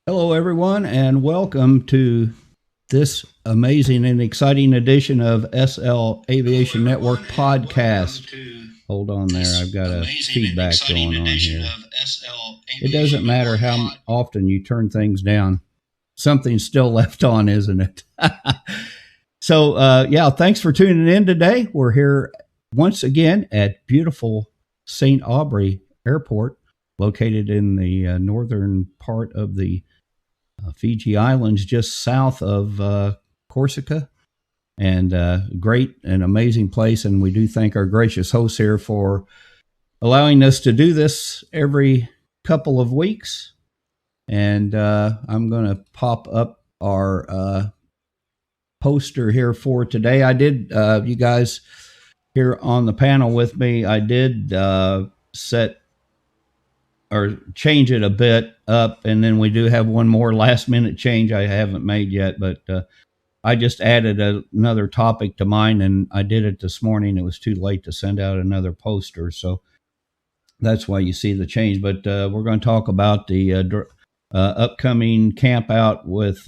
Hello, everyone, and welcome to this amazing and exciting edition of SL Aviation Network Podcast. Hold on there, I've got a feedback going on here. It doesn't matter how often you turn things down, something's still left on, isn't it? So, thanks for tuning in today. We're here once again at beautiful St. Aubrey Airport, located in the northern part of the Fiji Islands, just south of Corsica, and great and amazing place. And we do thank our gracious hosts here for allowing us to do this every couple of weeks. And I'm going to pop up our poster here for today. I did, you guys here on the panel with me, I did set or change it a bit up, and then we do have one more last minute change I haven't made yet, but I just added another topic to mine, and I did it this morning. It was too late to send out another poster, so that's why you see the change. But we're going to talk about the upcoming camp out with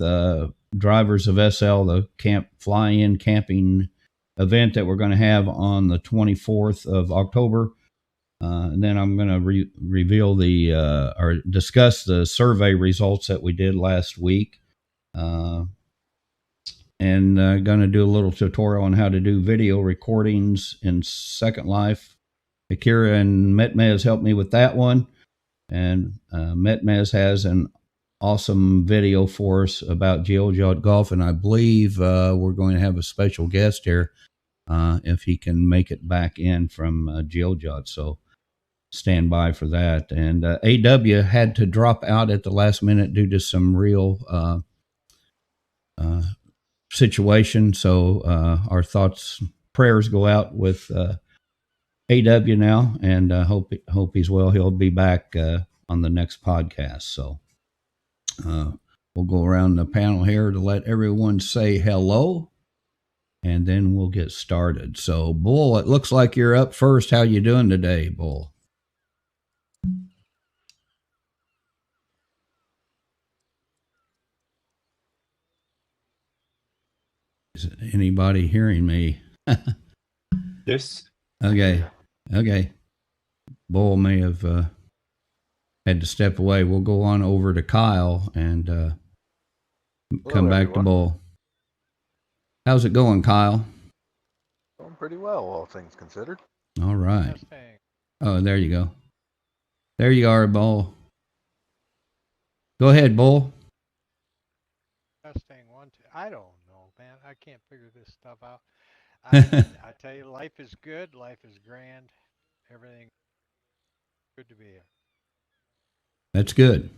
drivers of SL, the camp fly-in camping event that we're going to have on the 24th of October. And then I'm going to reveal or discuss the survey results that we did last week. And going to do a little tutorial on how to do video recordings in Second Life. Akira and Metmes helped me with that one. And Metmes has an awesome video for us about Jeogeot Gulf. And I believe we're going to have a special guest here if he can make it back in from Jeogeot. So stand by for that. And AW had to drop out at the last minute due to some real situation. So our thoughts, prayers go out with AW now, and hope he's well. He'll be back on the next podcast. So we'll go around the panel here to let everyone say hello, and then we'll get started. So Bull, it looks like you're up first. How you doing today, Bull? Is anybody hearing me? Yes. Okay. Bull may have had to step away. We'll go on over to Kyle and come back to Bull. How's it going, Kyle? Going pretty well, all things considered. All right. Oh, there you go. There you are, Bull. Go ahead, Bull. Testing 1, 2. I don't know, man. I can't figure this stuff out. I tell you, life is good. Life is grand. Everything good to be here. That's good.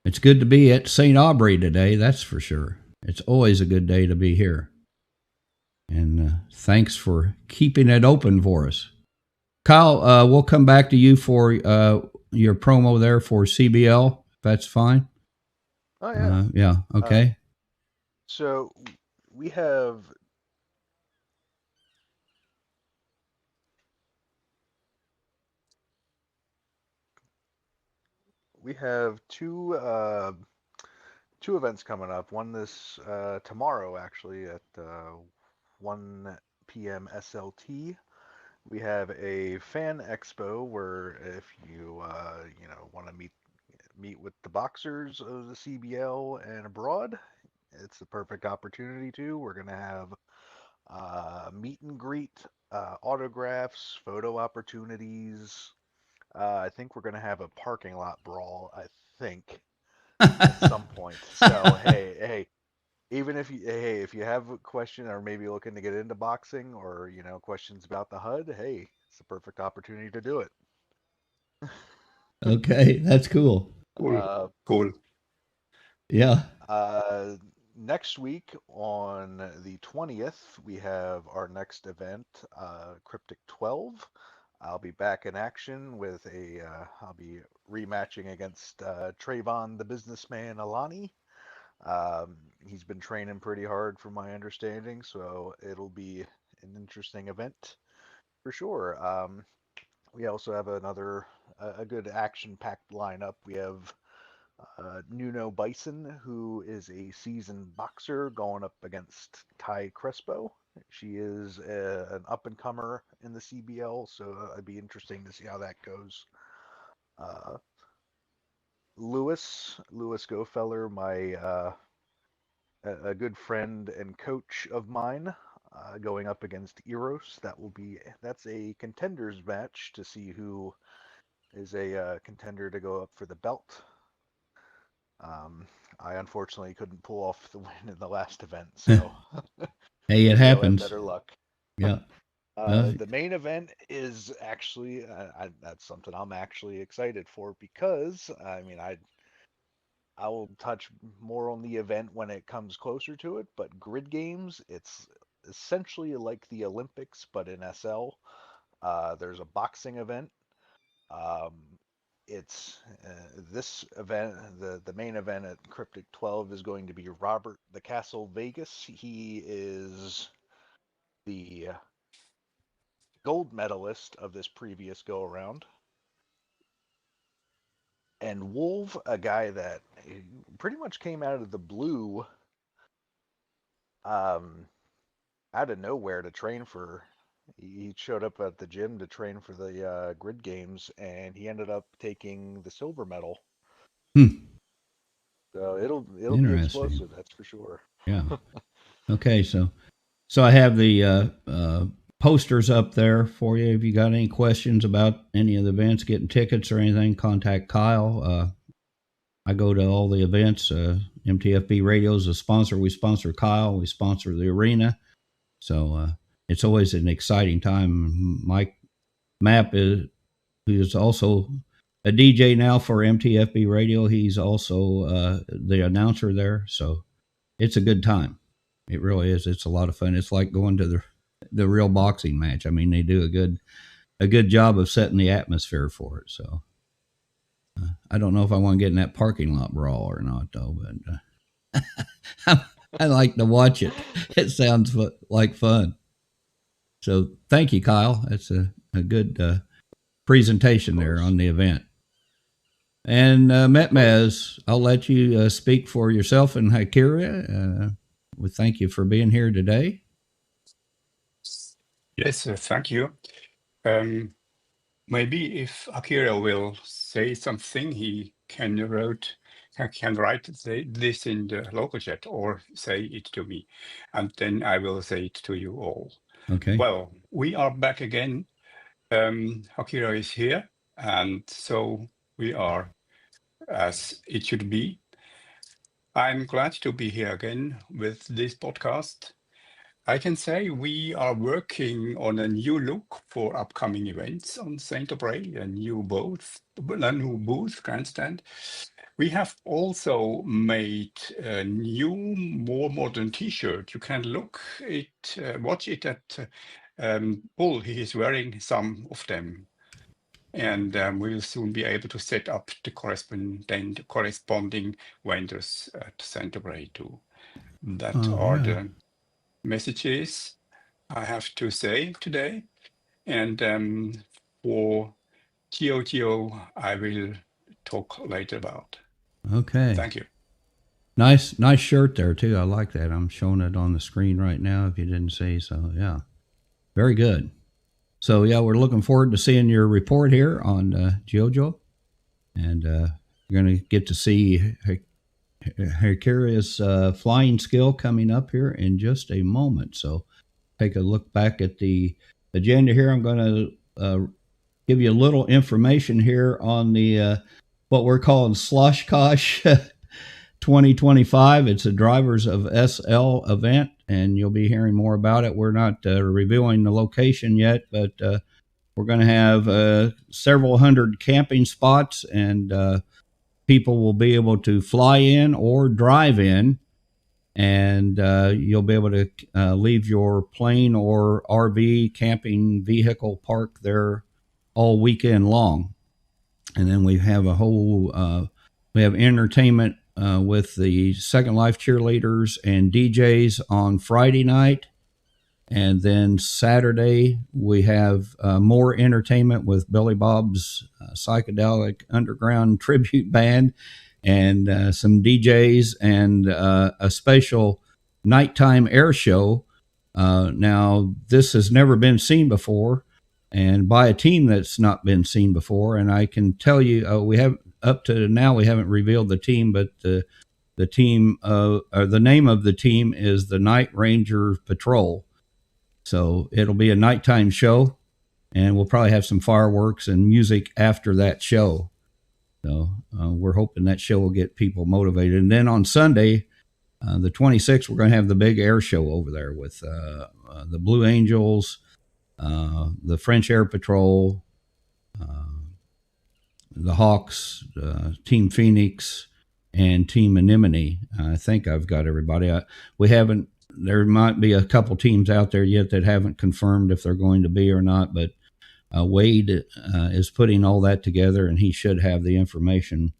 It's good to be at St. Aubrey today, that's for sure. It's always a good day to be here. And thanks for keeping it open for us. Kyle, we'll come back to you for your promo there for CBL, if that's fine. Oh, yeah. Yeah, okay. So we have two events coming up. One this tomorrow, actually, at 1 p.m. SLT. We have a fan expo where if you want to meet with the boxers of the CBL and abroad, it's the perfect opportunity to. We're going to have meet and greet, autographs, photo opportunities. I think we're going to have a parking lot brawl, I think, at some point. So, hey, even if you have a question or maybe looking to get into boxing or, questions about the HUD, hey, it's the perfect opportunity to do it. Okay, that's cool. Cool. Yeah. Next week on the 20th, we have our next event, Cryptic 12. I'll be back in action with I'll be rematching against Trayvon the businessman Alani. He's been training pretty hard from my understanding, so it'll be an interesting event for sure. We also have a good action-packed lineup. We have Nuno Bison, who is a seasoned boxer, going up against Ty Crespo. She is an up-and-comer in the CBL, so it'd be interesting to see how that goes. Lewis Gofeller, a good friend and coach of mine, going up against Eros. That's a contenders match to see who is a contender to go up for the belt. I unfortunately couldn't pull off the win in the last event, so hey, it happens. Better luck. Yeah. The main event is actually that's something I'm actually excited for, because I mean I will touch more on the event when it comes closer to it, but Grid Games, it's essentially like the Olympics but in SL. There's a boxing event. It's this event, the main event at Cryptic 12 is going to be Robert the Castle Vegas. He is the gold medalist of this previous go around. And Wolf, a guy that pretty much came out of the blue, out of nowhere to train for. He showed up at the gym to train for the Grid Games, and he ended up taking the silver medal. So it'll be explosive, that's for sure. Yeah. Okay, so I have the posters up there for you. If you got any questions about any of the events, getting tickets or anything, contact Kyle. I go to all the events. MTFB Radio is a sponsor. We sponsor Kyle. We sponsor the arena. So it's always an exciting time. Mike Mapp who is also a DJ now for MTFB Radio. He's also the announcer there. So it's a good time. It really is. It's a lot of fun. It's like going to the real boxing match. I mean, they do a good job of setting the atmosphere for it. So I don't know if I want to get in that parking lot brawl or not, though. But I like to watch it. It sounds like fun. So thank you, Kyle. That's a good presentation there on the event. And Metmes, I'll let you speak for yourself and Hakira. We thank you for being here today. Yes, thank you. Maybe if Akira will say something, he can write this in the local chat or say it to me, and then I will say it to you all. Okay. Well, we are back again. Akira is here, and so we are as it should be. I'm glad to be here again with this podcast. I can say we are working on a new look for upcoming events on Saint-Tropez, a new booth, grandstand. We have also made a new, more modern T-shirt. You can watch it at Bull. He is wearing some of them. And we will soon be able to set up the corresponding vendors at Saint-Tropez too. That are the messages I have to say today. And for Jeogeot, I will talk later about. Okay. Thank you. Nice shirt there too. I like that. I'm showing it on the screen right now if you didn't see. So yeah, very good. So yeah, we're looking forward to seeing your report here on Jeogeot, and you're going to get to see Hakira's flying skill coming up here in just a moment. So take a look back at the agenda here. I'm going to give you a little information here on the what we're calling SL-OshKosh 2025. It's a Drivers of SL event, and you'll be hearing more about it. We're not revealing the location yet, but we're going to have several hundred camping spots, and people will be able to fly in or drive in, and you'll be able to leave your plane or RV camping vehicle parked there all weekend long. And then we have we have entertainment with the Second Life cheerleaders and DJs on Friday night. And then Saturday, we have more entertainment with Billy Bob's Psychedelic Underground Tribute Band and some DJs and a special nighttime air show. Now, this has never been seen before, and by a team that's not been seen before. And I can tell you, we have up to now we haven't revealed the team, but the team, or the name of the team is the Night Ranger Patrol. So it'll be a nighttime show, and we'll probably have some fireworks and music after that show. So we're hoping that show will get people motivated. And then on Sunday, the 26th, we're going to have the big air show over there with the Blue Angels, the French Air Patrol, the Hawks, Team Phoenix, and Team Anemone. I think I've got everybody. There might be a couple teams out there yet that haven't confirmed if they're going to be or not, but Wade is putting all that together, and he should have the information.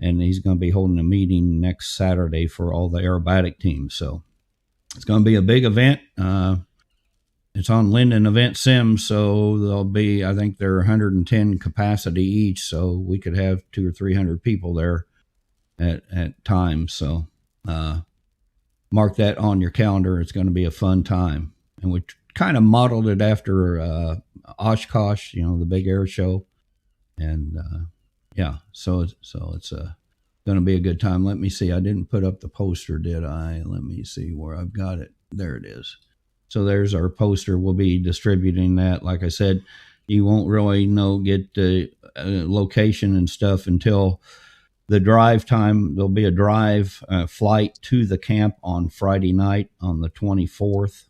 And he's going to be holding a meeting next Saturday for all the aerobatic teams. So it's going to be a big event. It's on Linden Event Sim, so there'll be, I think there are 110 capacity each, so we could have 200 or 300 people there at times. So mark that on your calendar. It's going to be a fun time. And we kind of modeled it after OshKosh, the big air show. And so it's going to be a good time. Let me see. I didn't put up the poster, did I? Let me see where I've got it. There it is. So there's our poster. We'll be distributing that. Like I said, you won't really get the location and stuff until the drive time. There'll be a drive flight to the camp on Friday night on the 24th.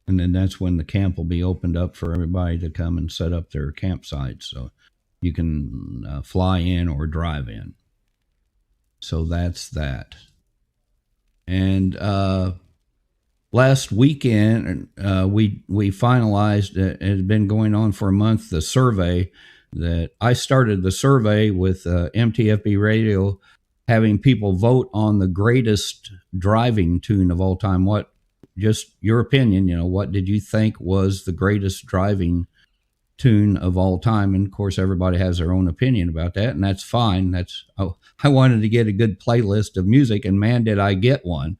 And then that's when the camp will be opened up for everybody to come and set up their campsites. So you can fly in or drive in. So that's that. And last weekend, we finalized, it had been going on for a month, the survey that I started the survey with MtFB Radio, having people vote on the greatest driving tune of all time. Just your opinion, what did you think was the greatest driving tune of all time? And of course, everybody has their own opinion about that, and that's fine. I wanted to get a good playlist of music, and man, did I get one.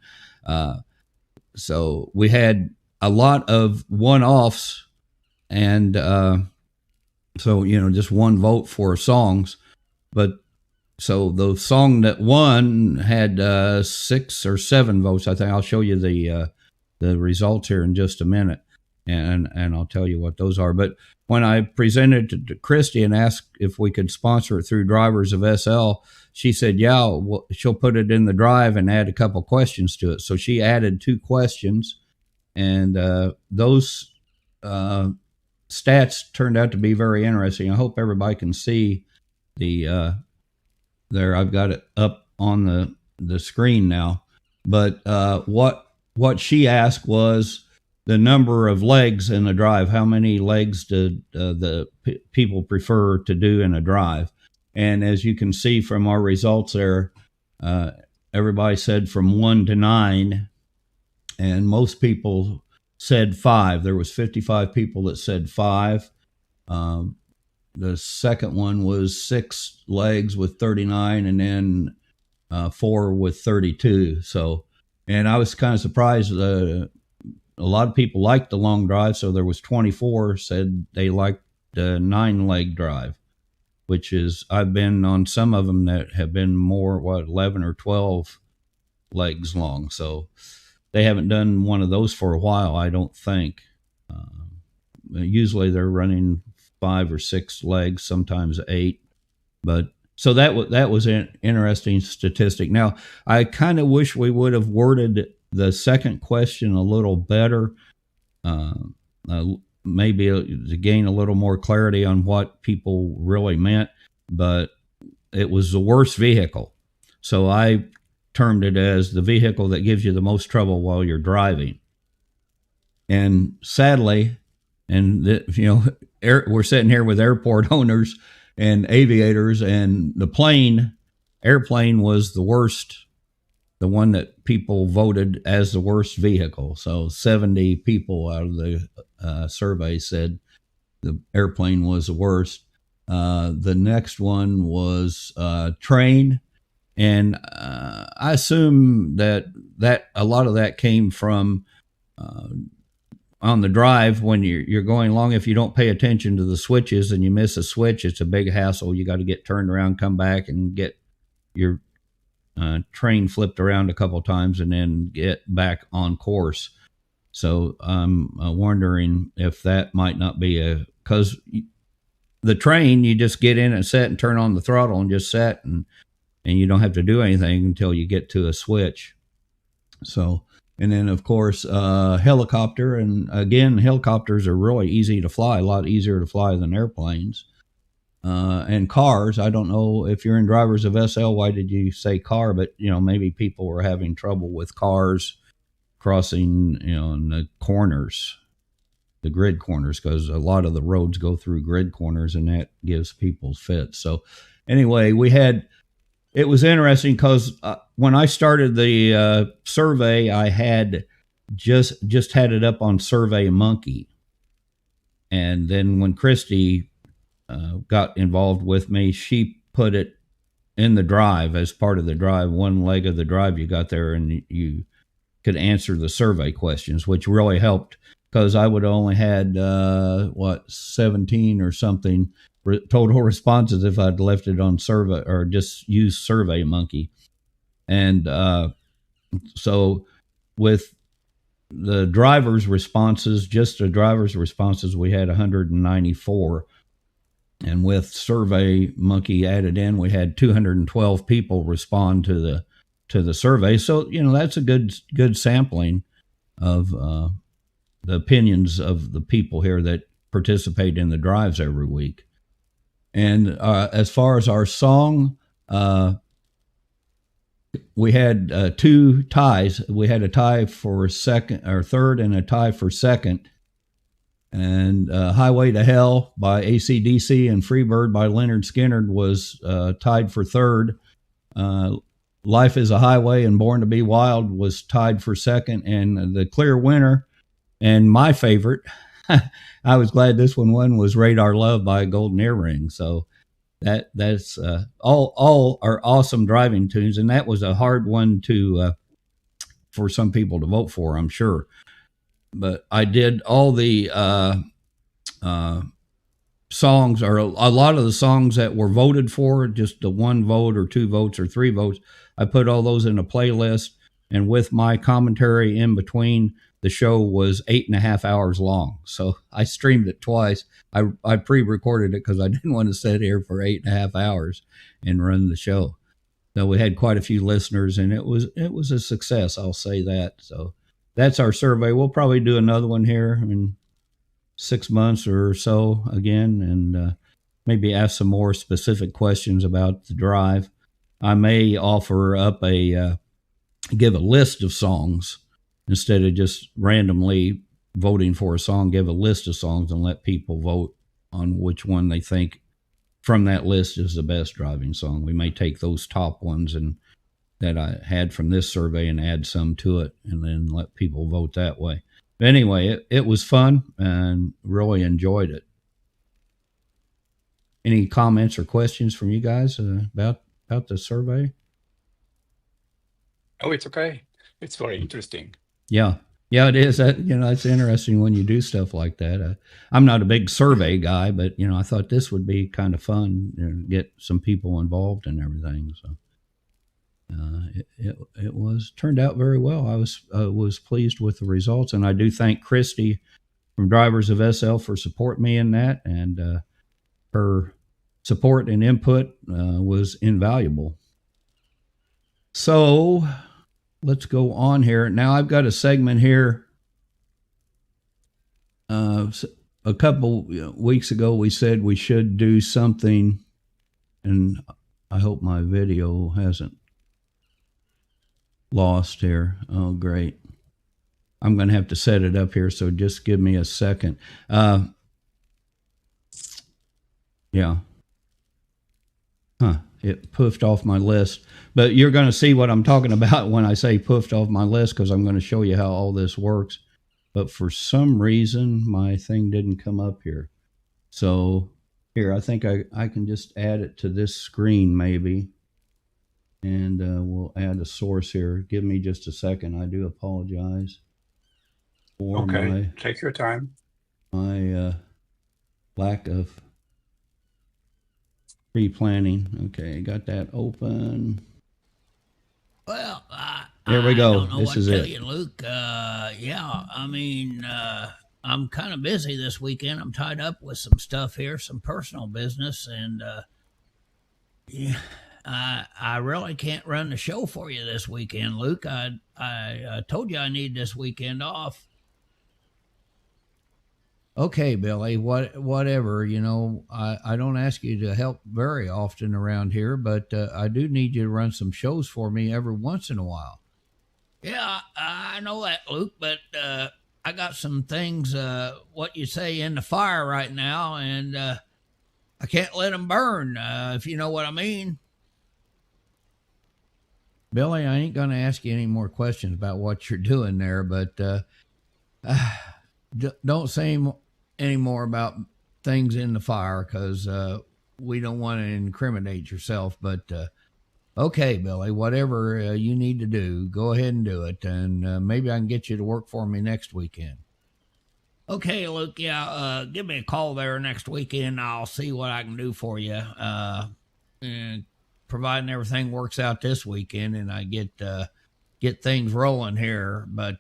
So we had a lot of one-offs, and so just one vote for songs. But so the song that won had 6 or 7 votes. I think I'll show you the results here in just a minute, and I'll tell you what those are. But when I presented to Christy and asked if we could sponsor it through Drivers of SL, she said, she'll put it in the drive and add a couple questions to it. So she added 2 questions, and those stats turned out to be very interesting. I hope everybody can see there. I've got it up on the screen now. But what she asked was the number of legs in a drive. How many legs did the people prefer to do in a drive? And as you can see from our results there, everybody said from 1 to 9, and most people said 5. There was 55 people that said 5. The second one was 6 legs with 39, and then 4 with 32. So, and I was kind of surprised. A lot of people liked the long drive, so there was 24 said they liked the 9-leg drive, which is, I've been on some of them that have been more, 11 or 12 legs long. So they haven't done one of those for a while, I don't think. Usually they're running 5 or 6 legs, sometimes 8. But so that was an interesting statistic. Now, I kind of wish we would have worded the second question a little better, maybe to gain a little more clarity on what people really meant, but it was the worst vehicle. So I termed it as the vehicle that gives you the most trouble while you're driving. And sadly, we're sitting here with airport owners and aviators, and the airplane was the worst, the one that people voted as the worst vehicle. So 70 people out of the survey said the airplane was the worst. The next one was train, And I assume that a lot of that came from on the drive when you're going along. If you don't pay attention to the switches and you miss a switch, it's a big hassle. You got to get turned around, come back, and get your train flipped around a couple of times and then get back on course. So I'm wondering if that might not be because the train, you just get in and set and turn on the throttle and just set, and you don't have to do anything until you get to a switch. So, and then of course, helicopter. And again, helicopters are really easy to fly, a lot easier to fly than airplanes. And cars, I don't know if you're in drivers of SL, why did you say car? But, maybe people were having trouble with cars crossing, in the corners, the grid corners, because a lot of the roads go through grid corners and that gives people fits. So anyway, it was interesting because when I started the survey, I had just had it up on Survey Monkey. And then when Christy got involved with me, she put it in the drive as part of the drive, one leg of the drive you got there, and you could answer the survey questions, which really helped because I would only had 17 or something total responses if I'd left it on survey or just used Survey Monkey. And so with the driver's responses, just the driver's responses, we had 194. And with Survey Monkey added in, we had 212 people respond to the survey. So, that's a good sampling of the opinions of the people here that participate in the drives every week. And as far as our song, we had two ties. We had a tie for second or third and a tie for second. And Highway to Hell by AC/DC and Freebird by Leonard Skinner was tied for third. Life is a Highway and Born to Be Wild was tied for second. And the clear winner, and my favorite, I was glad this one won, was Radar Love by Golden Earring. So that's all are awesome driving tunes. And that was a hard one for some people to vote for, I'm sure. But I did all the songs, or a lot of the songs that were voted for, just the 1 vote or 2 votes or 3 votes. I put all those in a playlist, and with my commentary in between, the show was 8.5 hours long. So I streamed it twice. I pre-recorded it because I didn't want to sit here for 8.5 hours and run the show. So we had quite a few listeners, and it was a success. I'll say that. So that's our survey. We'll probably do another one here in 6 months or so again, and maybe ask some more specific questions about the drive. I may offer up give a list of songs instead of just randomly voting for a song. Give a list of songs and let people vote on which one they think from that list is the best driving song. We may take those top ones and that I had from this survey and add some to it, and then let people vote that way. But anyway, it was fun and really enjoyed it. Any comments or questions from you guys about the survey? Oh, it's okay. It's very interesting. Yeah, it is. It's interesting when you do stuff like that. I'm not a big survey guy, but I thought this would be kind of fun, get some people involved and everything. So. It turned out very well. I was pleased with the results, and I do thank Christy from Drivers of SL for supporting me in that, and her support and input was invaluable. So let's go on here. Now I've got a segment here. A couple weeks ago we said we should do something, and I hope my video hasn't lost here. Oh, great. I'm going to have to set it up here, so just give me a second. Yeah. It poofed off my list. But you're going to see what I'm talking about when I say poofed off my list, because I'm going to show you how all this works. But for some reason, my thing didn't come up here. So here, I think I can just add it to this screen maybe. And we'll add a source here. Give me just a second. I do apologize for take your time. My lack of pre-planning. Okay, got that open. Well, there we go. I don't know this what is to tell it. you, Luke. Yeah, I mean, I'm kind of busy this weekend. I'm tied up with some stuff here, some personal business, and yeah, I really can't run the show for you this weekend, Luke. I told you I need this weekend off. Okay, Billy, whatever, I don't ask you to help very often around here, but I do need you to run some shows for me every once in a while. Yeah, I know that, Luke, but I got some things, what you say, in the fire right now, and I can't let them burn, if you know what I mean. Billy, I ain't going to ask you any more questions about what you're doing there, but don't say any more about things in the fire, because we don't want to incriminate yourself. But okay, Billy, whatever you need to do, go ahead and do it, and maybe I can get you to work for me next weekend. Okay, Luke, yeah, give me a call there next weekend. I'll see what I can do for you, and providing everything works out this weekend and I get things rolling here. But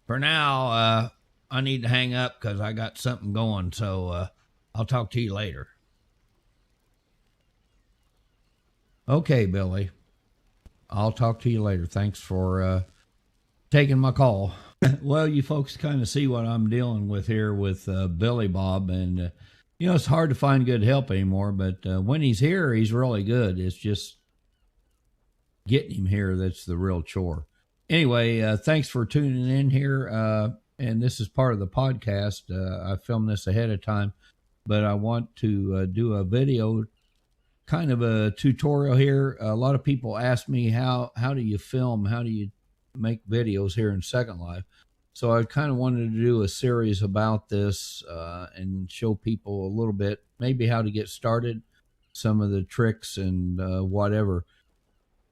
for now, I need to hang up because I got something going. So I'll talk to you later. Okay, Billy. I'll talk to you later. Thanks for taking my call. Well, you folks kind of see what I'm dealing with here with Billy Bob. And, it's hard to find good help anymore. But when he's here, he's really good. It's just getting him here that's the real chore. Anyway, thanks for tuning in here. And this is part of the podcast. I filmed this ahead of time, but I want to do a video, kind of a tutorial here. A lot of people ask me, how do you film? How do you make videos here in Second Life? So I kind of wanted to do a series about this and show people a little bit, maybe how to get started, some of the tricks and whatever.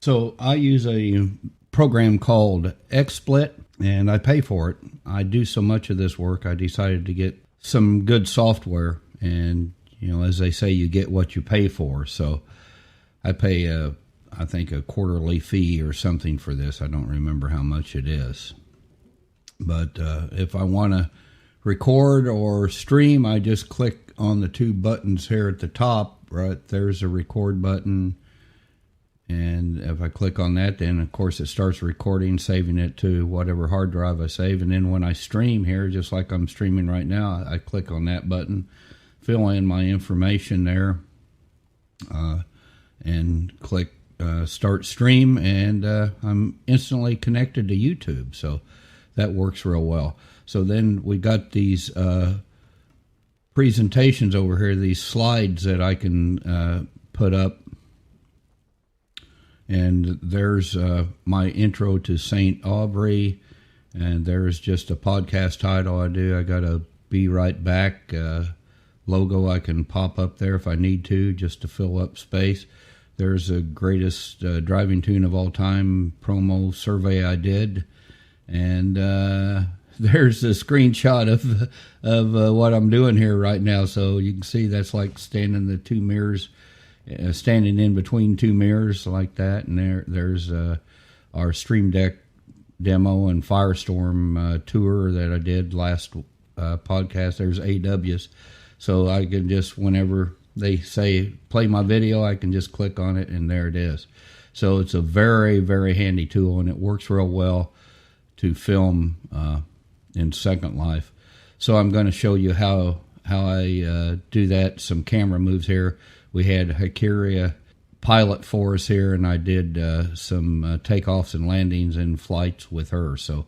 So I use a program called XSplit, and I pay for it. I do so much of this work, I decided to get some good software. And, as they say, you get what you pay for. So I pay, I think, a quarterly fee or something for this. I don't remember how much it is. But if I want to record or stream, I just click on the two buttons here at the top. Right there's a record button. And if I click on that, then, of course, it starts recording, saving it to whatever hard drive I save. And then when I stream here, just like I'm streaming right now, I click on that button, fill in my information there, and click start stream, and I'm instantly connected to YouTube. So that works real well. So then we got these presentations over here, these slides that I can put up. And there's my intro to St. Aubrey, and there's just a podcast title I do. I got a Be Right Back logo I can pop up there if I need to, just to fill up space. There's the greatest driving tune of all time promo survey I did, and there's a screenshot of what I'm doing here right now. So you can see that's like standing the two mirrors. Standing in between two mirrors like that, and there's our Stream Deck demo and Firestorm tour that I did last podcast. There's AWs, so I can just, whenever they say play my video, I can just click on it, and there it is. So it's a very, very handy tool, and it works real well to film in Second Life. So I'm going to show you how I do that. Some camera moves here. We had Hikaria pilot for us here, and I did some takeoffs and landings and flights with her. So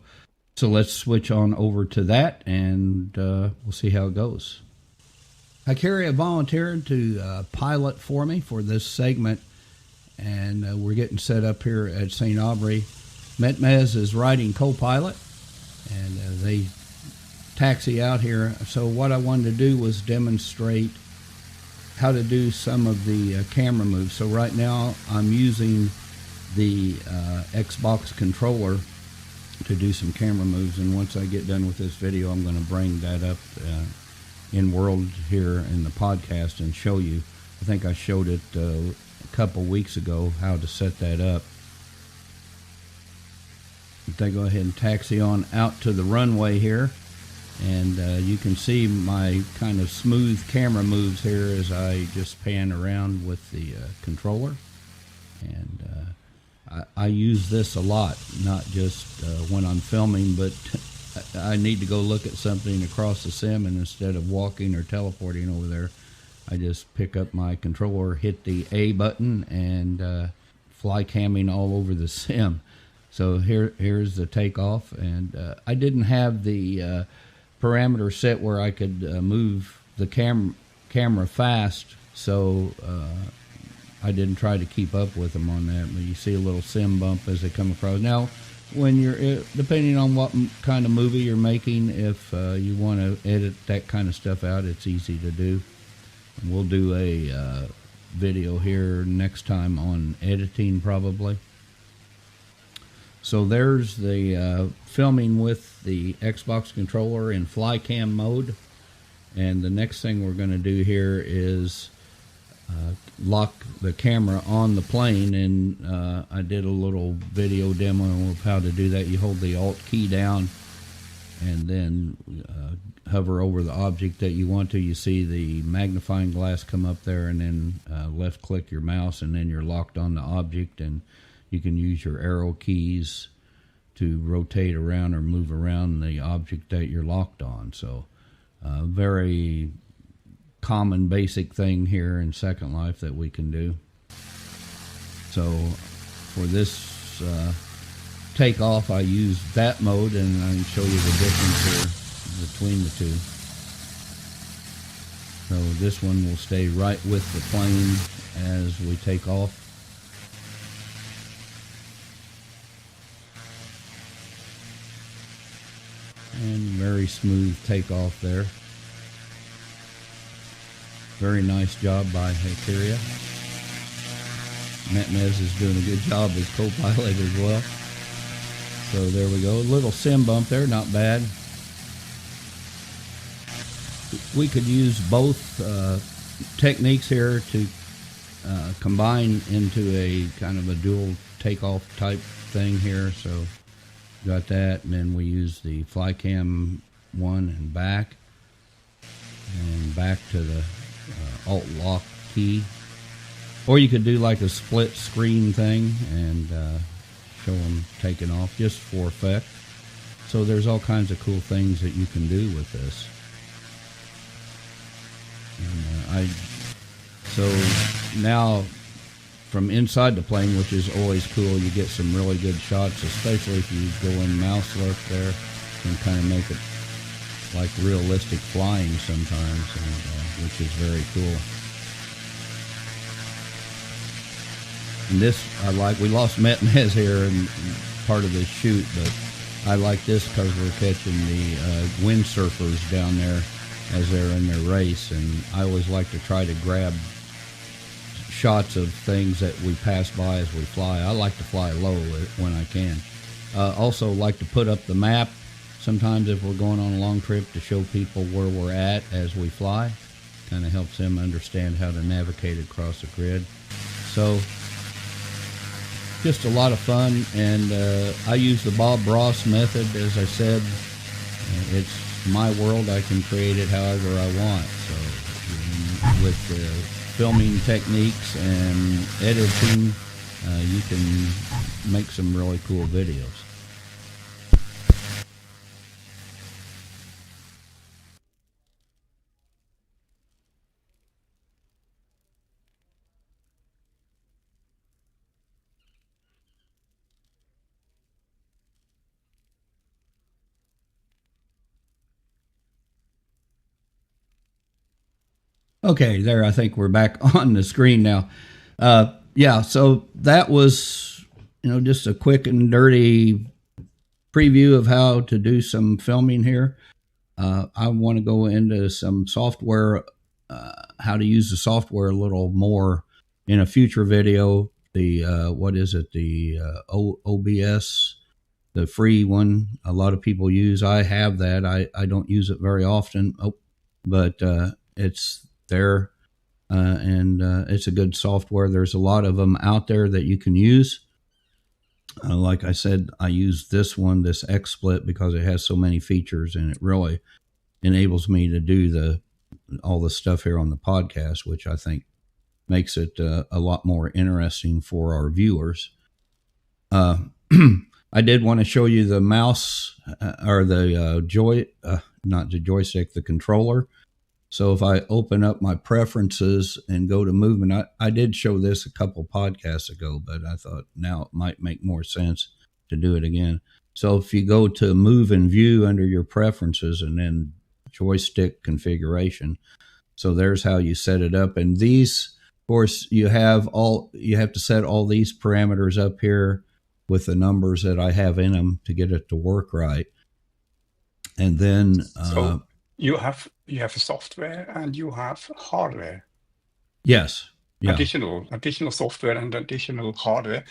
let's switch on over to that, and we'll see how it goes. Hikaria volunteered to pilot for me for this segment, and we're getting set up here at St. Aubrey. Metmes is riding co-pilot, and they taxi out here. So what I wanted to do was demonstrate how to do some of the camera moves. So right now I'm using the Xbox controller to do some camera moves, and once I get done with this video, I'm going to bring that up in World here in the podcast and show you. I think I showed it a couple weeks ago how to set that up. They go ahead and taxi on out to the runway here, and you can see my kind of smooth camera moves here as I just pan around with the controller. And I use this a lot, not just when I'm filming, but I need to go look at something across the sim, and instead of walking or teleporting over there, I just pick up my controller, hit the A button, and fly camming all over the sim. So here's the takeoff, and I didn't have the parameter set where I could move the camera fast, so I didn't try to keep up with them on that. But you see a little sim bump as they come across. Now, when you're depending on what kind of movie you're making, if you want to edit that kind of stuff out, it's easy to do. And we'll do a video here next time on editing probably. So there's the filming with the Xbox controller in fly cam mode, and the next thing we're going to do here is lock the camera on the plane, and I did a little video demo of how to do that. You hold the Alt key down and then hover over the object that you want to. You see the magnifying glass come up there, and then left click your mouse, and then you're locked on the object, and you can use your arrow keys to rotate around or move around the object that you're locked on. So very common basic thing here in Second Life that we can do. So for this takeoff, I use that mode, and I can show you the difference here between the two. So this one will stay right with the plane as we take off. And very smooth takeoff there. Very nice job by Hyteria. Metmes is doing a good job as co-pilot as well. So there we go. A little sim bump there, not bad. We could use both techniques here to combine into a kind of a dual takeoff type thing here. So got that, and then we use the fly cam one and back to the Alt lock key, or you could do like a split screen thing and show them taking off just for effect. So there's all kinds of cool things that you can do with this. And so now from inside the plane, which is always cool, you get some really good shots, especially if you go in mouse left there and kind of make it like realistic flying sometimes, and which is very cool. And this I like. We lost Metmes here in part of this shoot, but I like this because we're catching the windsurfers down there as they're in their race, and I always like to try to grab shots of things that we pass by as we fly. I like to fly low when I can. Also like to put up the map sometimes if we're going on a long trip to show people where we're at as we fly. Kind of helps them understand how to navigate across the grid. So just a lot of fun, and I use the Bob Ross method. As I said, it's my world. I can create it however I want. So with the filming techniques and editing, you can make some really cool videos. Okay, there, I think we're back on the screen now. Yeah, so that was, just a quick and dirty preview of how to do some filming here. I want to go into some software, how to use the software a little more in a future video, the what is it? The OBS, the free one. A lot of people use. I have that. I don't use it very often. But it's there, and it's a good software. There's a lot of them out there that you can use. Like I said, I use this one, this XSplit, because it has so many features, and it really enables me to do all the stuff here on the podcast, which I think makes it a lot more interesting for our viewers. I did want to show you the mouse or the not the joystick, the controller. So if I open up my preferences and go to movement, I did show this a couple podcasts ago, but I thought now it might make more sense to do it again. So if you go to move and view under your preferences and then joystick configuration, so there's how you set it up. And these, of course, you have to set all these parameters up here with the numbers that I have in them to get it to work right. And then so you have a software and you have hardware. Yes. Yeah. Additional software and additional hardware.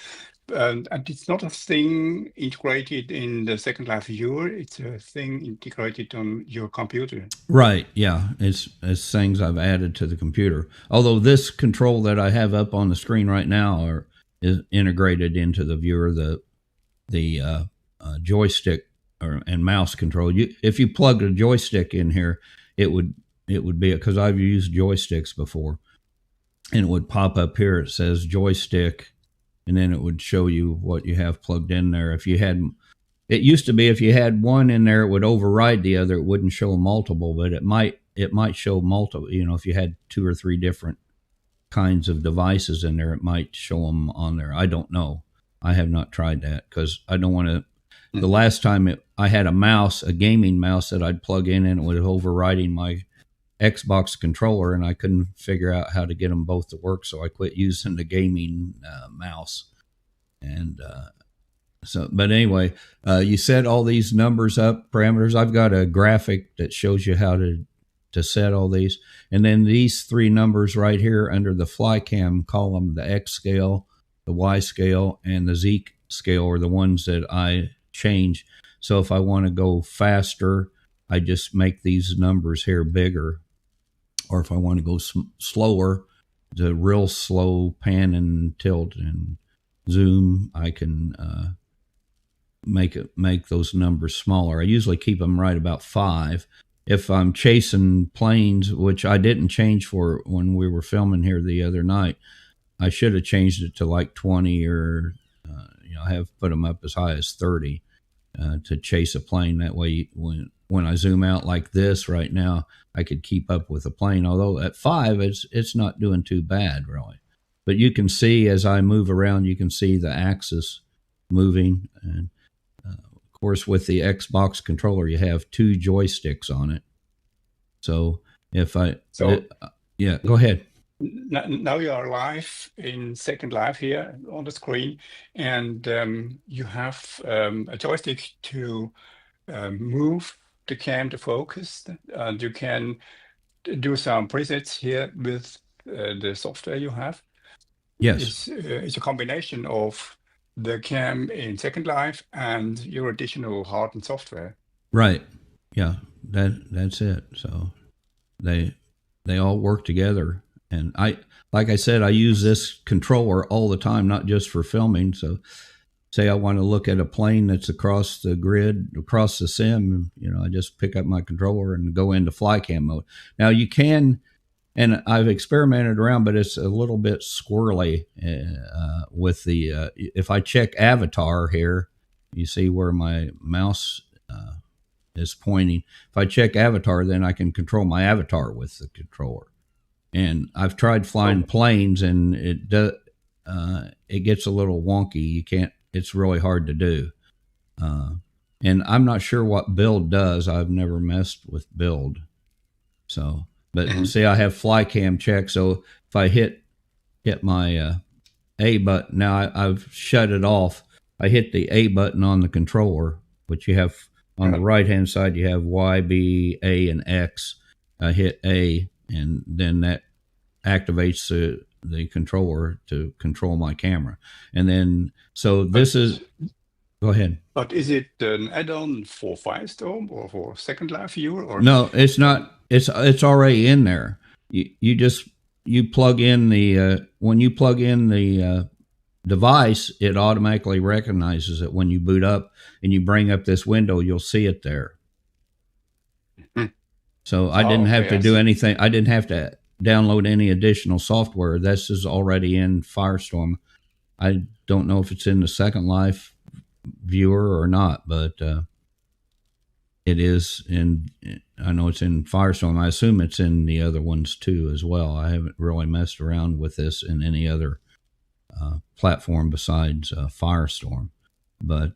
And it's not a thing integrated in the Second Life viewer. It's a thing integrated on your computer. Right. Yeah. It's things I've added to the computer. Although this control that I have up on the screen right now is integrated into the viewer. The joystick and mouse control. If you plugged a joystick in here, it would be, because I've used joysticks before, and it would pop up here. It says joystick, and then it would show you what you have plugged in there. It used to be if you had one in there, it would override the other. It wouldn't show multiple, but it might show multiple. If you had 2 or 3 different kinds of devices in there, it might show them on there. I don't know. I have not tried that because I don't want to. The last time I had a gaming mouse that I'd plug in, and it was overriding my Xbox controller, and I couldn't figure out how to get them both to work, so I quit using the gaming mouse. And but anyway, you set all these numbers up, parameters. I've got a graphic that shows you how to set all these, and then these 3 numbers right here under the FlyCam column, the X scale, the Y scale, and the Z scale are the ones that I change. So if I want to go faster, I just make these numbers here bigger. Or if I want to go slower, the real slow pan and tilt and zoom, I can make those numbers smaller. I usually keep them right about 5. If I'm chasing planes, which I didn't change for when we were filming here the other night, I should have changed it to like 20 or I have put them up as high as 30 to chase a plane. That way, when I zoom out like this right now, I could keep up with the plane. Although at 5, it's not doing too bad, really. But you can see as I move around, you can see the axis moving. And of course, with the Xbox controller, you have 2 joysticks on it. So go ahead. Now you are live in Second Life here on the screen, and you have a joystick to move the cam to focus, and you can do some presets here with the software you have. Yes. It's a combination of the cam in Second Life and your additional hardware software. Right. Yeah, that's it. So they all work together. And like I said, I use this controller all the time, not just for filming. So say I want to look at a plane that's across the grid, across the sim, I just pick up my controller and go into FlyCam mode. Now you can, and I've experimented around, but it's a little bit squirrely with the, if I check avatar here, you see where my mouse is pointing. If I check avatar, then I can control my avatar with the controller. And I've tried flying planes, and it gets a little wonky. You can't. It's really hard to do. And I'm not sure what build does. I've never messed with build. So, but see, I have FlyCam checked. So if I hit my A button, now I've shut it off. I hit the A button on the controller, which you have on the right hand side. You have Y, B, A, and X. I hit A. And then that activates the controller to control my camera. And then, so this is, go ahead. But is it an add-on for Firestorm or for Second Life Viewer? Or no, it's not. It's already in there. You plug in the when you plug in the device, it automatically recognizes it when you boot up and you bring up this window. You'll see it there. So I didn't have to do anything. I didn't have to download any additional software. This is already in Firestorm. I don't know if it's in the Second Life Viewer or not, but it is in. I know it's in Firestorm. I assume it's in the other ones too as well. I haven't really messed around with this in any other platform besides Firestorm, but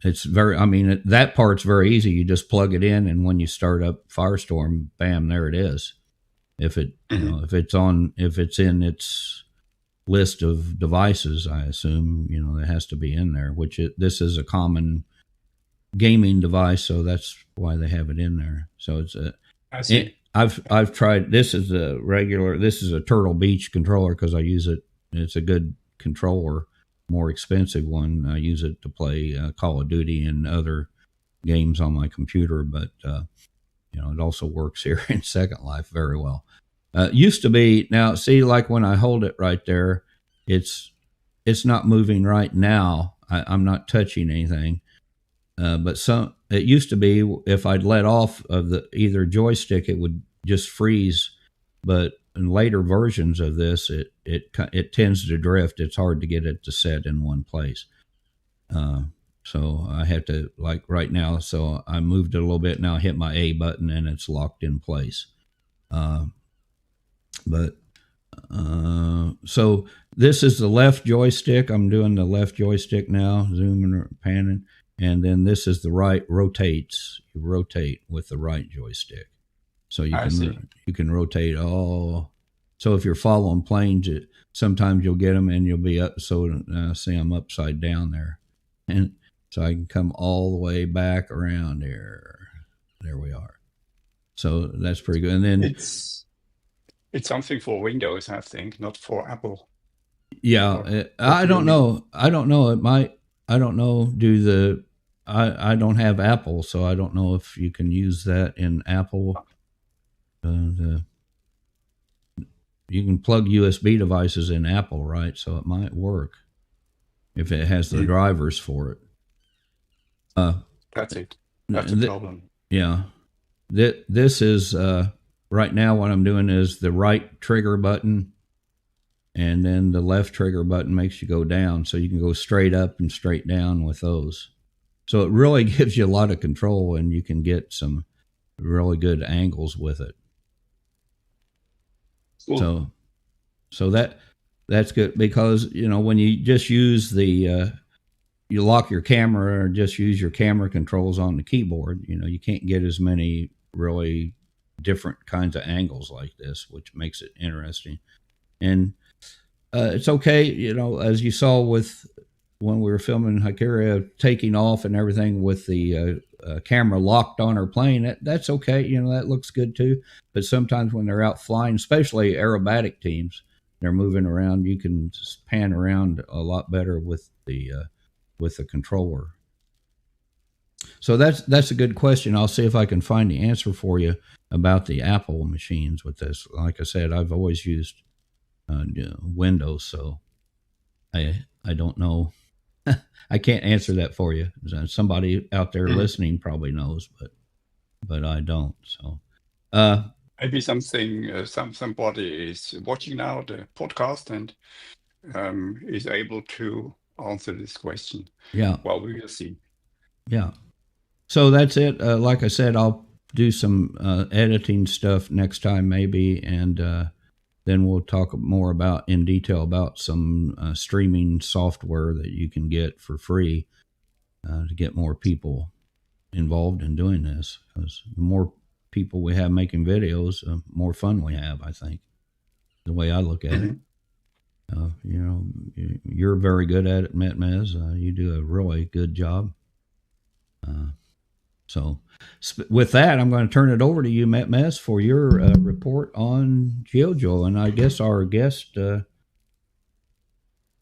it's very. I mean, that part's very easy. You just plug it in, and when you start up Firestorm, bam, there it is. If it, if it's in its list of devices, I assume it has to be in there. This is a common gaming device, so that's why they have it in there. So it's I see. I've tried. This is a Turtle Beach controller because I use it. It's a good controller, more expensive one. I use it to play Call of Duty and other games on my computer, but it also works here in Second Life very well. Used to be, now see, like when I hold it right there, it's not moving right now. I'm not touching anything. But it used to be if I'd let off of the either joystick, it would just freeze. But in later versions of this, it tends to drift. It's hard to get it to set in one place. So I have to, like right now, so I moved it a little bit. Now I hit my A button and it's locked in place. So this is the left joystick. I'm doing the left joystick now, zooming or panning. And then this is the right, rotates. You rotate with the right joystick. So you can rotate all. So if you're following planes, sometimes you'll get them and you'll be up. So see, I'm upside down there. And so I can come all the way back around there. There we are. So that's pretty good. And then it's something for Windows, I think, not for Apple. Yeah, I don't know. It might. I don't know. I don't have Apple, so I don't know if you can use that in Apple. You can plug USB devices in Apple, right? So it might work if it has the drivers for it. That's it. That's the problem. Yeah. This is, right now what I'm doing is the right trigger button, and then the left trigger button makes you go down, so you can go straight up and straight down with those. So it really gives you a lot of control, and you can get some really good angles with it. Cool. So that's good, because when you just use you lock your camera or just use your camera controls on the keyboard, you can't get as many really different kinds of angles like this, which makes it interesting. And it's okay, as you saw with when we were filming Hakira taking off and everything with the camera locked on her plane, that's okay. That looks good too. But sometimes when they're out flying, especially aerobatic teams, they're moving around, you can just pan around a lot better with the controller. So that's a good question. I'll see if I can find the answer for you about the Apple machines with this. Like I said, I've always used Windows, so I don't know. I can't answer that for you. Somebody out there listening probably knows, but I don't. So maybe somebody is watching now the podcast and is able to answer this question. Yeah. Well, we will see. Yeah. So that's it. Like I said, I'll do some editing stuff next time maybe, and then we'll talk more in detail about some streaming software that you can get for free to get more people involved in doing this. Because the more people we have making videos, the more fun we have, I think, the way I look at it. You're very good at it, Metmes. You do a really good job. So with that, I'm going to turn it over to you, Metmes, for your report on Jeogeot. And I guess our guest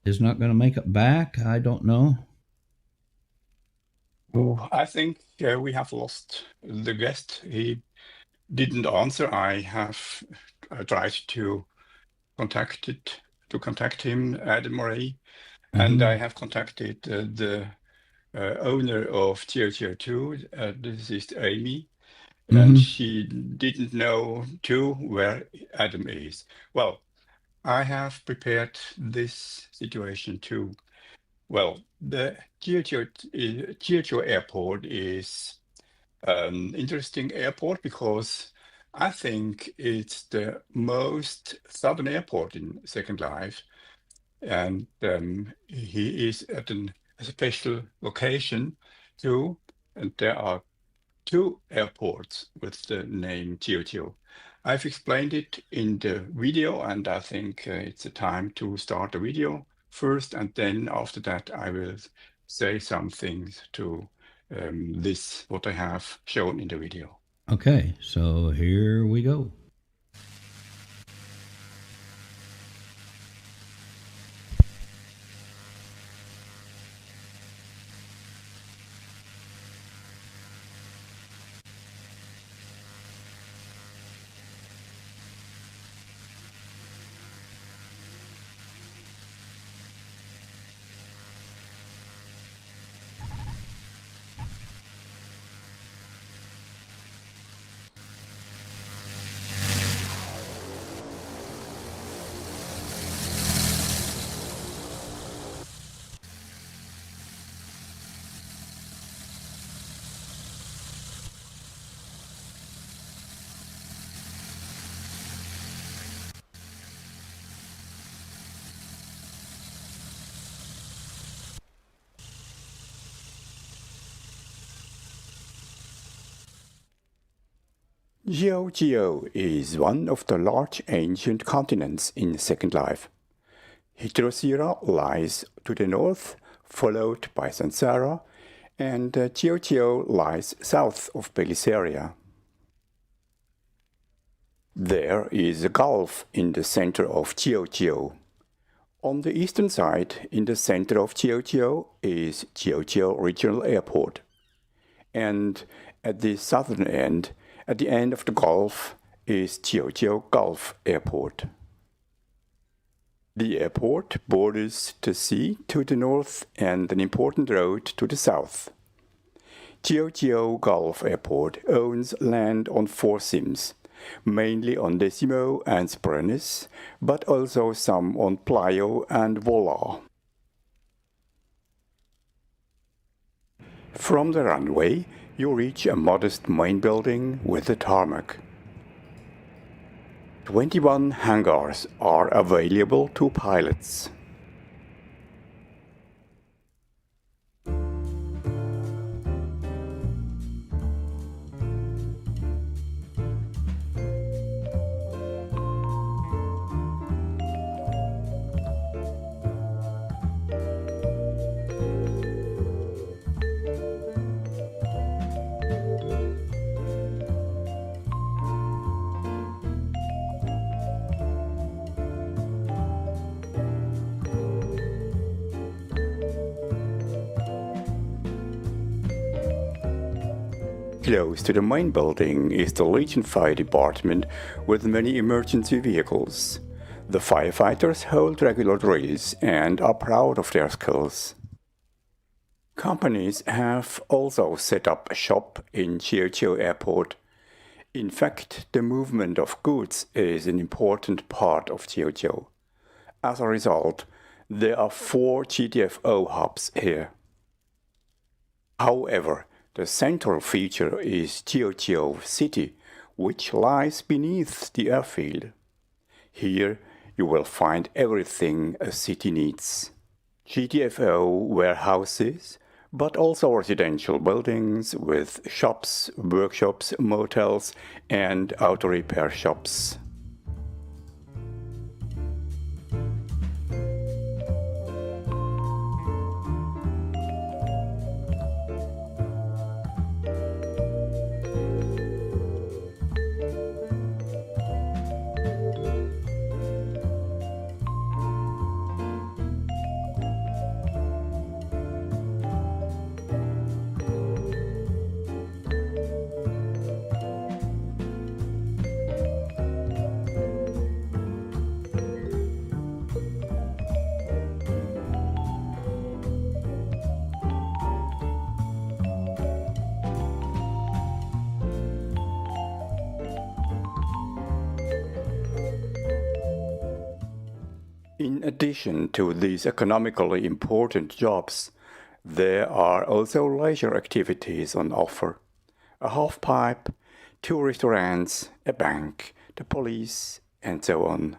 is not going to make it back. I don't know. Oh, I think we have lost the guest. He didn't answer. I have tried to contact him, Adam Murray, and I have contacted the owner of Jeogeot 2. This is Amy, and she didn't know too where Adam is. Well, I have prepared this situation too. Well, the Jeogeot Airport is an interesting airport because I think it's the most southern airport in Second Life, and he is at a special location too. And there are two airports with the name Jeogeot. I've explained it in the video, and I think it's a time to start the video first, and then after that I will say some things to this, what I have shown in the video. Okay, so here we go. Jeogeot is one of the large ancient continents in Second Life. Hydrosira lies to the north, followed by Sansara, and Jeogeot lies south of Belisaria. There is a gulf in the center of Jeogeot. On the eastern side, in the center of Jeogeot, is Jeogeot Regional Airport. And at the southern end, at the end of the gulf, is Jeogeot Gulf Airport. The airport borders the sea to the north and an important road to the south. Jeogeot Gulf Airport owns land on 4 sims, mainly on Decimo and Sperennis, but also some on Plio and Volar. From the runway, you reach a modest main building with a tarmac. 21 hangars are available to pilots. Close to the main building is the Legion Fire Department with many emergency vehicles. The firefighters hold regular drills and are proud of their skills. Companies have also set up a shop in Jeogeot Airport. In fact, the movement of goods is an important part of Jeogeot. As a result, there are 4 GTFO hubs here. However, the central feature is Jeogeot City, which lies beneath the airfield. Here you will find everything a city needs. GTFO warehouses, but also residential buildings with shops, workshops, motels, and auto repair shops. In addition to these economically important jobs, there are also leisure activities on offer. A half-pipe, 2 restaurants, a bank, the police, and so on.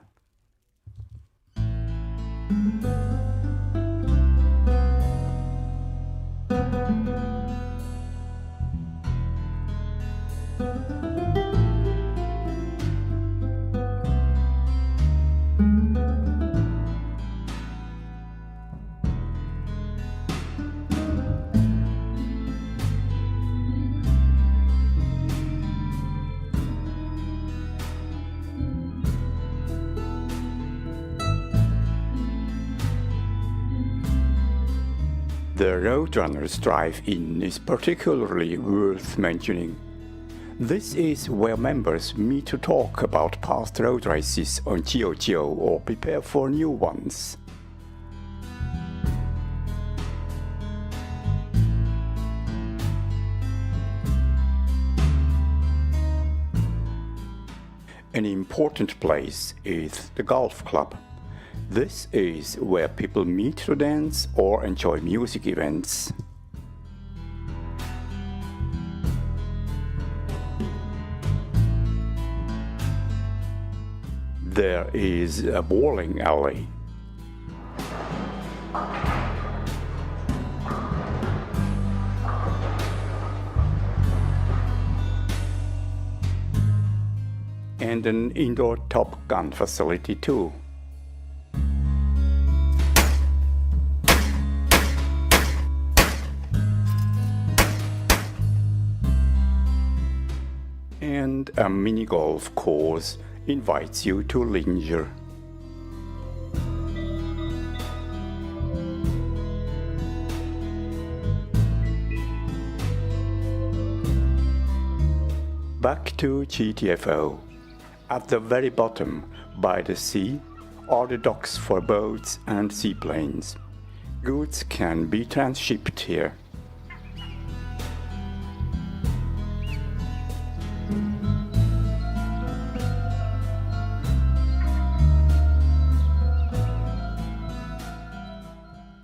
The Roadrunners Drive-In is particularly worth mentioning. This is where members meet to talk about past road races on Jeogeot or prepare for new ones. An important place is the Golf Club. This is where people meet to dance or enjoy music events. There is a bowling alley. And an indoor Top Gun facility too. And a mini golf course invites you to linger. Back to GTFO. At the very bottom, by the sea, are the docks for boats and seaplanes. Goods can be transshipped here.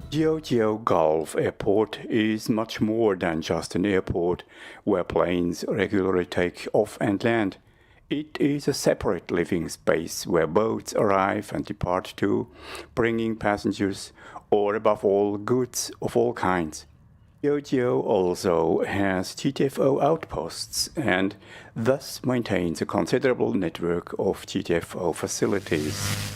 Jeogeot Gulf Airport is much more than just an airport where planes regularly take off and land. It is a separate living space where boats arrive and depart too, bringing passengers or above all goods of all kinds. Jeogeot also has GTFO outposts and thus maintains a considerable network of GTFO facilities.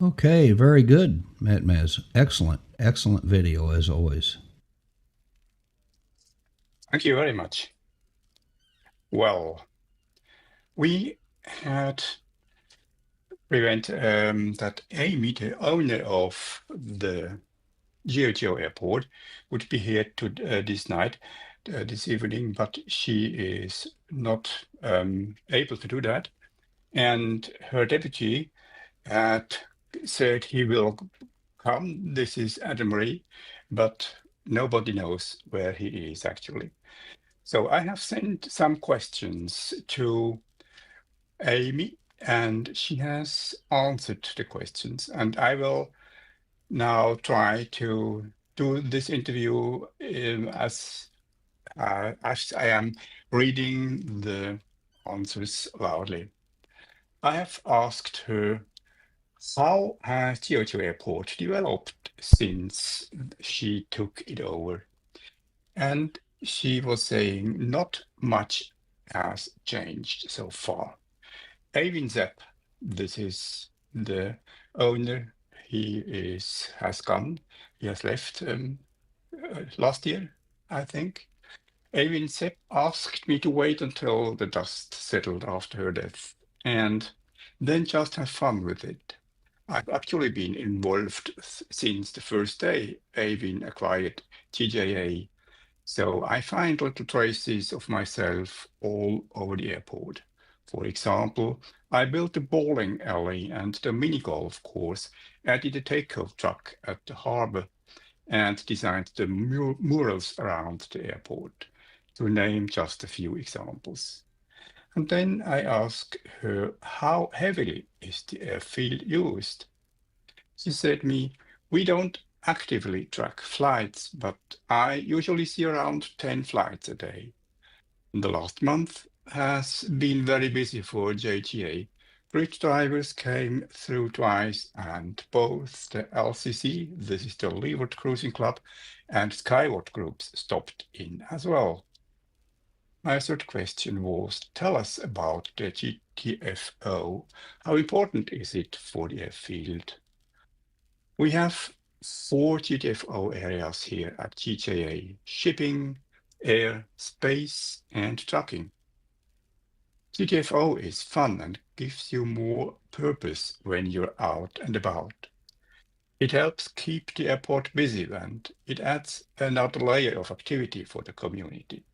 Okay, very good, Metmes. Excellent video as always. Thank you very much. Well, we had that Amy, the owner of the Jeogeot Airport, would be here to this evening, but she is not able to do that. And her deputy had said he will come. This is Adam Marie, but nobody knows where he is actually. So I have sent some questions to Amy, and she has answered the questions. And I will now try to do this interview as I am reading the answers loudly. I have asked her, how has Jeogeot Airport developed since she took it over? And she was saying not much has changed so far. Eivind Zepp, this is the owner, he has gone, he has left last year, I think. Eivind Zepp asked me to wait until the dust settled after her death and then just have fun with it. I've actually been involved since the first day Avin acquired TJA, so I find little traces of myself all over the airport. For example, I built a bowling alley and the mini golf course, added a takeoff truck at the harbor, and designed the murals around the airport, to name just a few examples. And then I asked her how heavily is the airfield used. She said me, we don't actively track flights, but I usually see around 10 flights a day. The last month has been very busy for JTA. Bridge drivers came through twice, and both the LCC, this is the Leeward Cruising Club, and Skyward groups stopped in as well. My third question was, tell us about the GTFO. How important is it for the airfield? We have 4 GTFO areas here at GJA: shipping, air, space, and trucking. GTFO is fun and gives you more purpose when you're out and about. It helps keep the airport busy, and it adds another layer of activity for the community.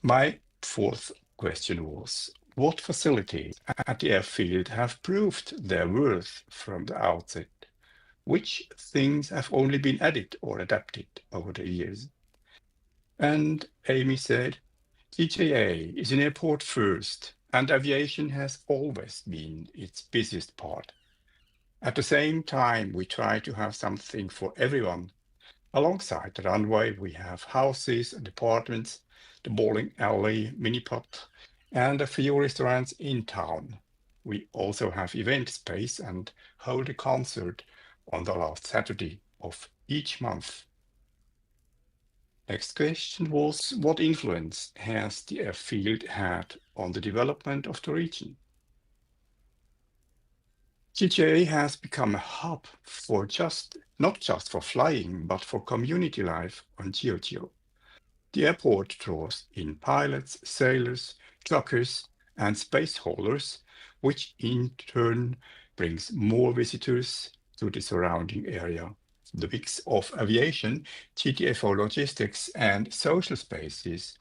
My fourth question was, what facilities at the airfield have proved their worth from the outset? Which things have only been added or adapted over the years? And Amy said, GJA is an airport first, and aviation has always been its busiest part. At the same time, we try to have something for everyone. Alongside the runway, we have houses and apartments, the bowling alley, mini-pod, and a few restaurants in town. We also have event space and hold a concert on the last Saturday of each month. Next question was, what influence has the airfield had on the development of the region? GJA has become a hub for not just for flying, but for community life on Jeogeot. The airport draws in pilots, sailors, truckers, and space haulers, which in turn brings more visitors to the surrounding area. The mix of aviation, GTFO logistics, and social spaces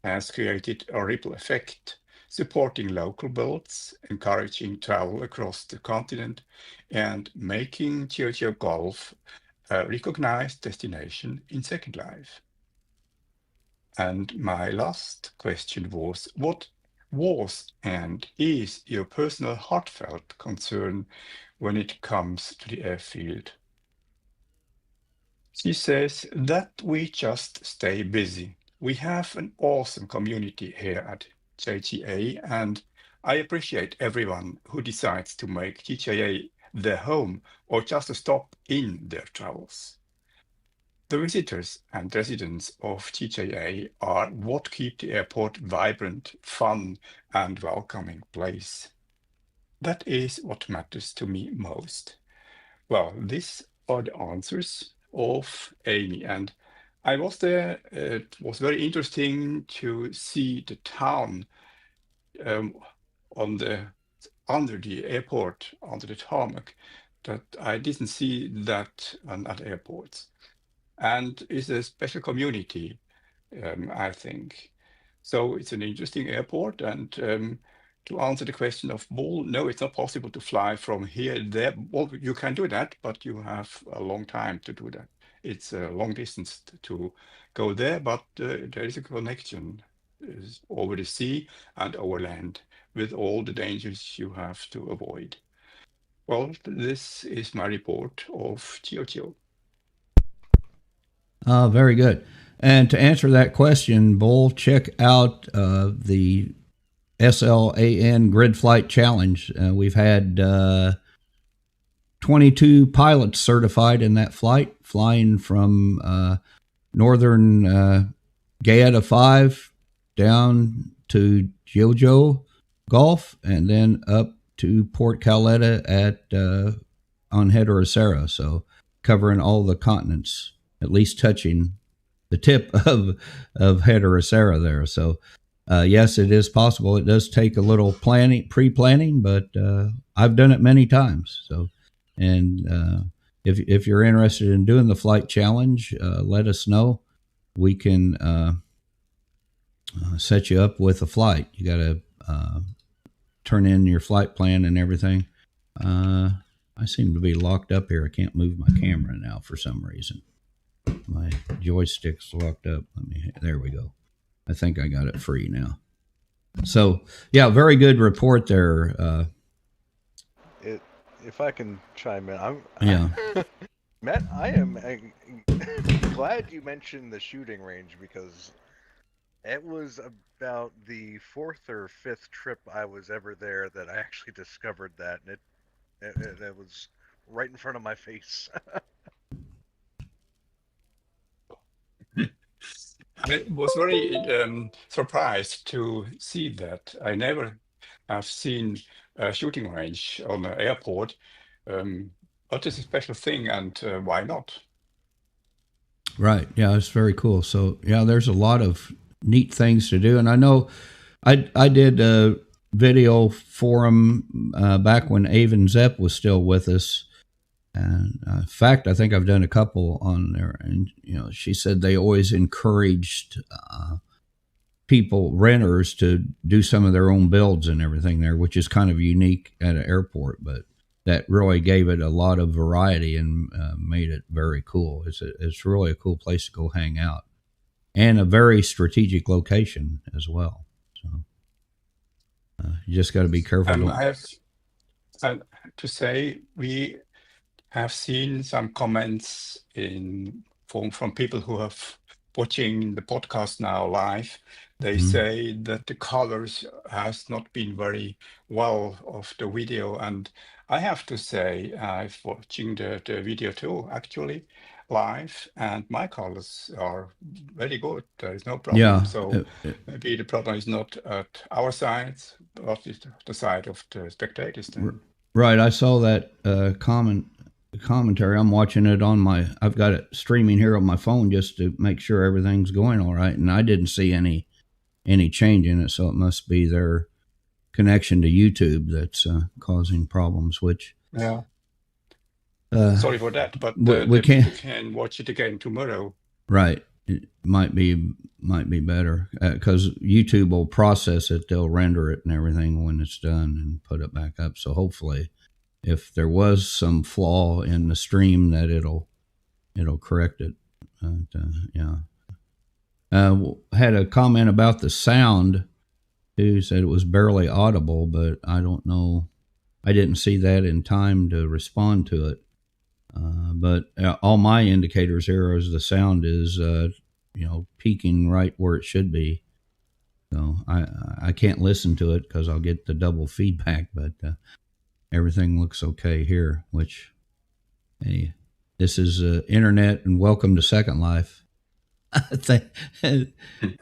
has created a ripple effect, supporting local builds, encouraging travel across the continent, and making Jeogeot Gulf a recognized destination in Second Life. And my last question was, what was and is your personal heartfelt concern when it comes to the airfield? She says that we just stay busy. We have an awesome community here at JTA, and I appreciate everyone who decides to make JTA their home or just a stop in their travels. The visitors and residents of JTA are what keep the airport vibrant, fun, and welcoming place. That is what matters to me most. Well, these are the answers of Amy, and I was there. It was very interesting to see the town under the airport, under the tarmac, that I didn't see that at airports. And it's a special community, I think. So it's an interesting airport, and to answer the question of Bull, no, it's not possible to fly from here there. Well, you can do that, but you have a long time to do that. It's a long distance to go there, but there is a connection over the sea and over land with all the dangers you have to avoid. Well, this is my report of Jeogeot. Very good. And to answer that question, Bull, check out the SLAN Grid Flight Challenge. We've had 22 pilots certified in that flight, flying from northern Gaeta 5 down to Jeogeot Gulf and then up to Port Caleta on Hedera-Serra. So covering all the continents, at least touching the tip of Hedera-Serra there. So yes, it is possible. It does take a little pre-planning, but I've done it many times. So, and if you're interested in doing the flight challenge, let us know. We can set you up with a flight. You got to turn in your flight plan and everything. I seem to be locked up here. I can't move my camera now for some reason. My joystick's locked up. There we go. I think I got it free now. So, yeah, very good report there. If I can chime in, Yeah. Matt, I am glad you mentioned the shooting range, because it was about the 4th or 5th trip I was ever there that I actually discovered that, and it was right in front of my face. I was very surprised to see that. I never have seen a shooting range on an airport. What is a special thing, and why not? Right. Yeah, it's very cool. So, yeah, there's a lot of neat things to do. And I know I did a video forum back when Avon Zepp was still with us. And in fact, I think I've done a couple on there. And, she said they always encouraged renters to do some of their own builds and everything there, which is kind of unique at an airport. But that really gave it a lot of variety and made it very cool. It's really a cool place to go hang out, and a very strategic location as well. So you just got to be careful. I have to say, we have seen some comments from people who have watching the podcast now live. They say that the colors has not been very well of the video, and I have to say I've watching the video too, actually live, and my colors are very good. There is no problem. Yeah. So maybe the problem is not at our side, but it's the side of the spectators then. Right. I saw that commentary. I'm watching it I've got it streaming here on my phone just to make sure everything's going all right, and I didn't see any change in it, so it must be their connection to YouTube that's causing problems, which sorry for that, but we can watch it again tomorrow. Right. It might be better because YouTube will process it. They'll render it and everything when it's done and put it back up. So hopefully, if there was some flaw in the stream, that it'll correct it. Had a comment about the sound. Who said it was barely audible, but I don't know. I didn't see that in time to respond to it. But all my indicators here is the sound is, peaking right where it should be. So I can't listen to it because I'll get the double feedback, but everything looks okay here, which, hey, this is internet, and welcome to Second Life.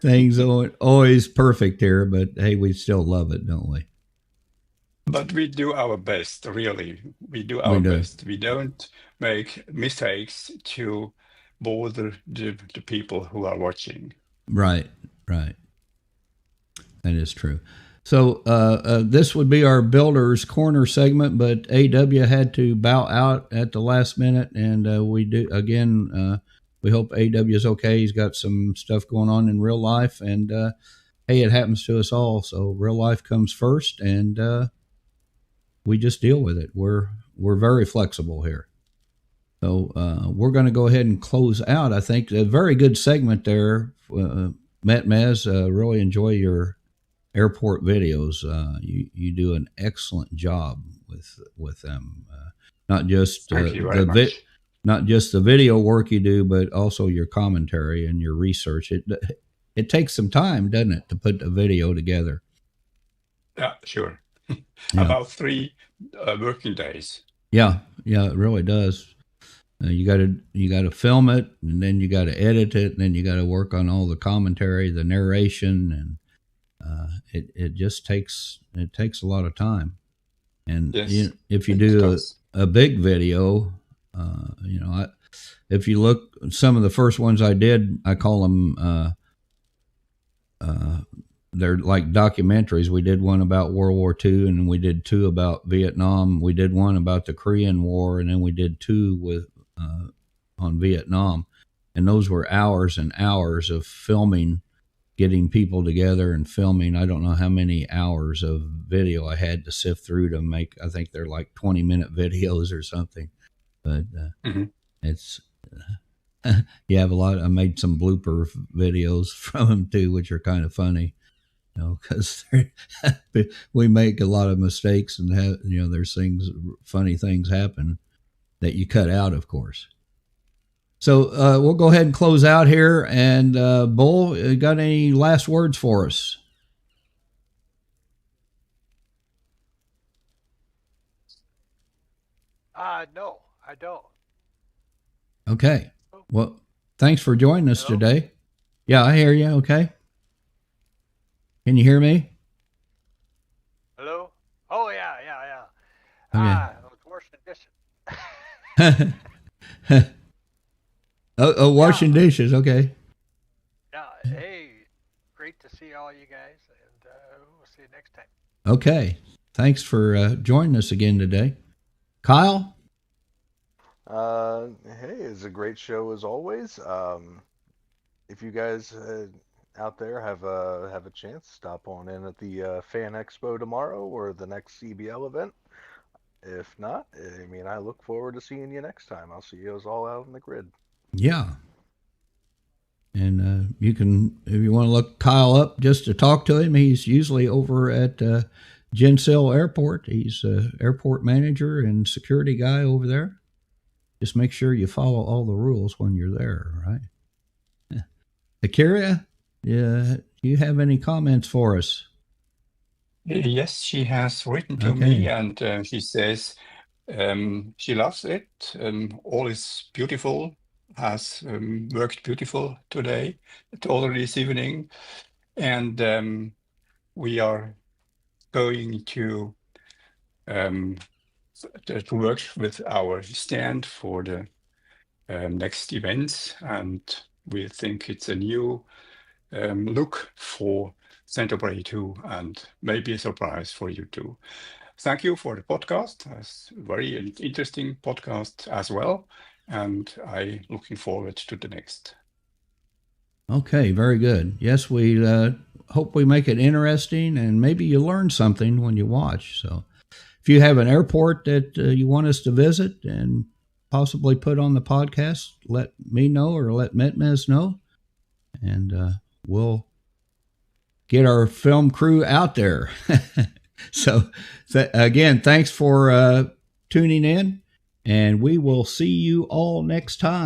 Things aren't always perfect here, but hey, we still love it, don't we? But we do our best, really. We do our best. We don't make mistakes to bother the people who are watching. Right. That is true. So this would be our Builder's Corner segment, but AW had to bow out at the last minute, and we do again. We hope AW is okay. He's got some stuff going on in real life, and hey, it happens to us all. So real life comes first, and we just deal with it. We're very flexible here. So we're going to go ahead and close out. I think a very good segment there, Metmes. Really enjoy your airport videos. You do an excellent job with them. Not just Thank you very much. Not just the video work you do, but also your commentary and your research. It takes some time, doesn't it, to put a video together? Yeah, sure. About 3 working days. Yeah, it really does. You got to film it, and then you got to edit it, and then you got to work on all the commentary, the narration, and it just takes a lot of time. And yes, if you do a big video. If you look, some of the first ones I did, I call them they're like documentaries. We did one about World War II, and we did 2 about Vietnam. We did one about the Korean War, and then we did 2 with on Vietnam. And those were hours and hours of filming, getting people together and filming. I don't know how many hours of video I had to sift through to make. I think they're like 20-minute videos or something. But it's you have a lot. I made some blooper videos from them too, which are kind of funny, because we make a lot of mistakes and have, there's funny things happen that you cut out, of course. So we'll go ahead and close out here. And Bull, you got any last words for us? No, I don't. Okay. Well, thanks for joining us today. Yeah, I hear you. Okay. Can you hear me? Hello? Oh, yeah. Okay. I was washing dishes. Washing dishes. Okay. Yeah. Hey, great to see all you guys, and we'll see you next time. Okay. Thanks for joining us again today. Kyle? Hey, it's a great show as always. If you guys out there have a chance, stop on in at the Fan Expo tomorrow or the next CBL event. If not, I look forward to seeing you next time. I'll see you all out on the grid. Yeah. And you can, if you want to look Kyle up just to talk to him, he's usually over at Jeogeot Airport. He's airport manager and security guy over there. Just make sure you follow all the rules when you're there, right? Akira, do you have any comments for us? Yes, she has written to me, and she says she loves it. All is beautiful, has worked beautiful today, already this evening. And we are going to work with our stand for the next events, and we think it's a new look for Centerbury too, and maybe a surprise for you too. Thank you for the podcast. It's a very interesting podcast as well, and I'm looking forward to the next. Okay, very good. Yes, we hope we make it interesting, and maybe you learn something when you watch. So if you have an airport that you want us to visit and possibly put on the podcast, let me know or let Metmes know, and we'll get our film crew out there. So again, thanks for tuning in, and we will see you all next time.